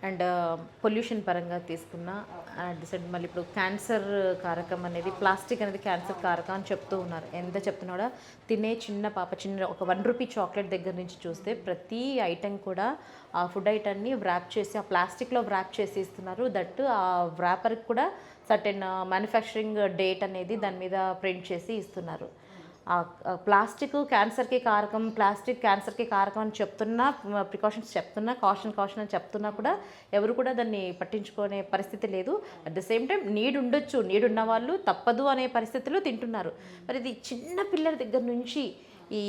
And pollution పరంగా తీసుకున్న decide మళ్ళీ ఇప్పుడు క్యాన్సర్ కారకం అనేది ప్లాస్టిక్ అనేది క్యాన్సర్ కారకం అని చెప్తూ ఉన్నారు. ఎంత చెప్తున్నా కూడా తినే చిన్న పాప చిన్న ఒక ₹1 చాక్లెట్ దగ్గర నుంచి చూస్తే ప్రతి ఐటెం కూడా ఆ ఫుడ్ ఐటమ్ని వ్రాప్ చేసి ఆ ప్లాస్టిక్లో వ్రాప్ చేసి ఇస్తున్నారు. దట్ ఆ వ్రాపర్కి కూడా సర్టెన్ మ్యానుఫ్యాక్చరింగ్ డేట్ అనేది దాని మీద ప్రింట్ చేసి ఇస్తున్నారు. ప్లాస్టిక్ క్యాన్సర్కి కారకం, ప్లాస్టిక్ క్యాన్సర్కి కారకం అని చెప్తున్నా, ప్రికాషన్స్ చెప్తున్నా, కాషన్ అని చెప్తున్నా కూడా ఎవరు కూడా దాన్ని పట్టించుకునే పరిస్థితి లేదు. At the same time need ఉండొచ్చు, నీడ్ ఉన్న వాళ్ళు తప్పదు అనే పరిస్థితుల్లో తింటున్నారు. మరి ఇది చిన్న పిల్లల దగ్గర నుంచి ఈ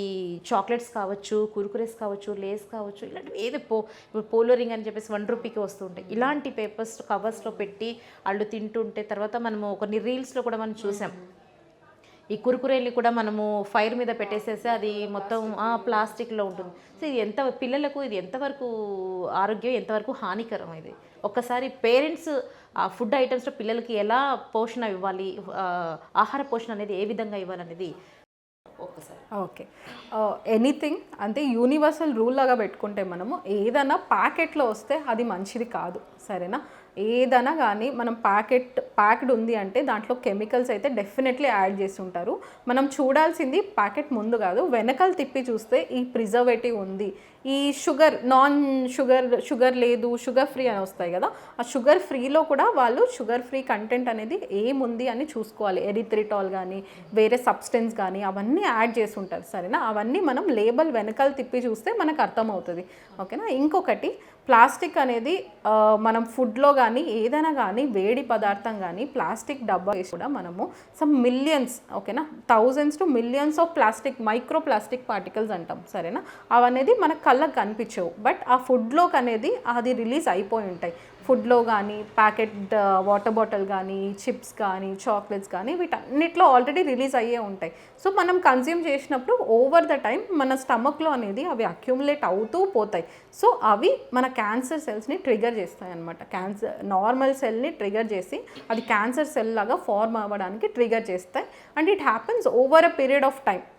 చాక్లెట్స్ కావచ్చు, కుర్కురేస్ కావచ్చు, లేస్ కావచ్చు, ఇలాంటివి ఏదో ఇప్పుడు పోలో రింగ్ అని చెప్పేసి ₹1కి వస్తుంటాయి. ఇలాంటి పేపర్స్ కవర్స్లో పెట్టి వాళ్ళు తింటుంటే తర్వాత మనము కొన్ని రీల్స్లో కూడా మనం చూసాం. ఈ కురుకురేలు కూడా మనము ఫైర్ మీద పెట్టేసేసి అది మొత్తం ప్లాస్టిక్లో ఉంటుంది. సో ఇది ఎంత పిల్లలకు ఇది ఎంతవరకు ఆరోగ్యం, ఎంతవరకు హానికరం ఇది. ఒక్కసారి పేరెంట్స్ ఆ ఫుడ్ ఐటమ్స్లో పిల్లలకి ఎలా పోషణ ఇవ్వాలి, ఆహార పోషణ అనేది ఏ విధంగా ఇవ్వాలనేది ఒక్కసారి. ఓకే. ఎనీథింగ్ అంటే యూనివర్సల్ రూల్ లాగా పెట్టుకుంటే మనము ఏదైనా ప్యాకెట్లో వస్తే అది మంచిది కాదు, సరేనా? ఏదైనా కానీ మనం ప్యాక్డ్ ఉంది అంటే దాంట్లో కెమికల్స్ అయితే డెఫినెట్లీ యాడ్ చేసి ఉంటారు. మనం చూడాల్సింది ప్యాకెట్ ముందు కాదు, వెనకాల తిప్పి చూస్తే ఈ ప్రిజర్వేటివ్ ఉంది, ఈ షుగర్ లేదు, షుగర్ ఫ్రీ అని వస్తాయి కదా, ఆ షుగర్ ఫ్రీలో కూడా వాళ్ళు షుగర్ ఫ్రీ కంటెంట్ అనేది ఏముంది అని చూసుకోవాలి. ఎరిథ్రిటాల్ కానీ వేరే సబ్స్టెన్స్ కానీ అవన్నీ యాడ్ చేసి ఉంటారు, సరేనా? అవన్నీ మనం లేబుల్ వెనకాల తిప్పి చూస్తే మనకు అర్థమవుతుంది, ఓకేనా? ఇంకొకటి, ప్లాస్టిక్ అనేది మనం ఫుడ్లో కానీ ఏదైనా కానీ వేడి పదార్థం కానీ ప్లాస్టిక్ డబ్బా వేసి కూడా మనము సమ్ మిలియన్స్, ఓకేనా, thousands to millions of micro plastic particles అంటాం, సరేనా? అవనేది మన కళ్ళకు కనిపించవు, బట్ ఆ ఫుడ్లోకి అనేది అది రిలీజ్ అయిపోయి ఉంటాయి. ఫుడ్లో కానీ ప్యాకెట్ వాటర్ బాటిల్ కానీ చిప్స్ కానీ చాక్లెట్స్ కానీ వీటన్నిటిలో ఆల్రెడీ రిలీజ్ అయ్యే ఉంటాయి. సో మనం కన్జ్యూమ్ చేసినప్పుడు ఓవర్ ద టైం మన స్టమక్లో అనేది అవి అక్యుములేట్ అవుతూ పోతాయి. సో అవి మన క్యాన్సర్ సెల్స్ని ట్రిగర్ చేస్తాయి అన్నమాట. నార్మల్ సెల్ని ట్రిగర్ చేసి అది క్యాన్సర్ సెల్ లాగా ఫార్మ్ అవ్వడానికి ట్రిగర్ చేస్తాయి. And it happens over a period of time.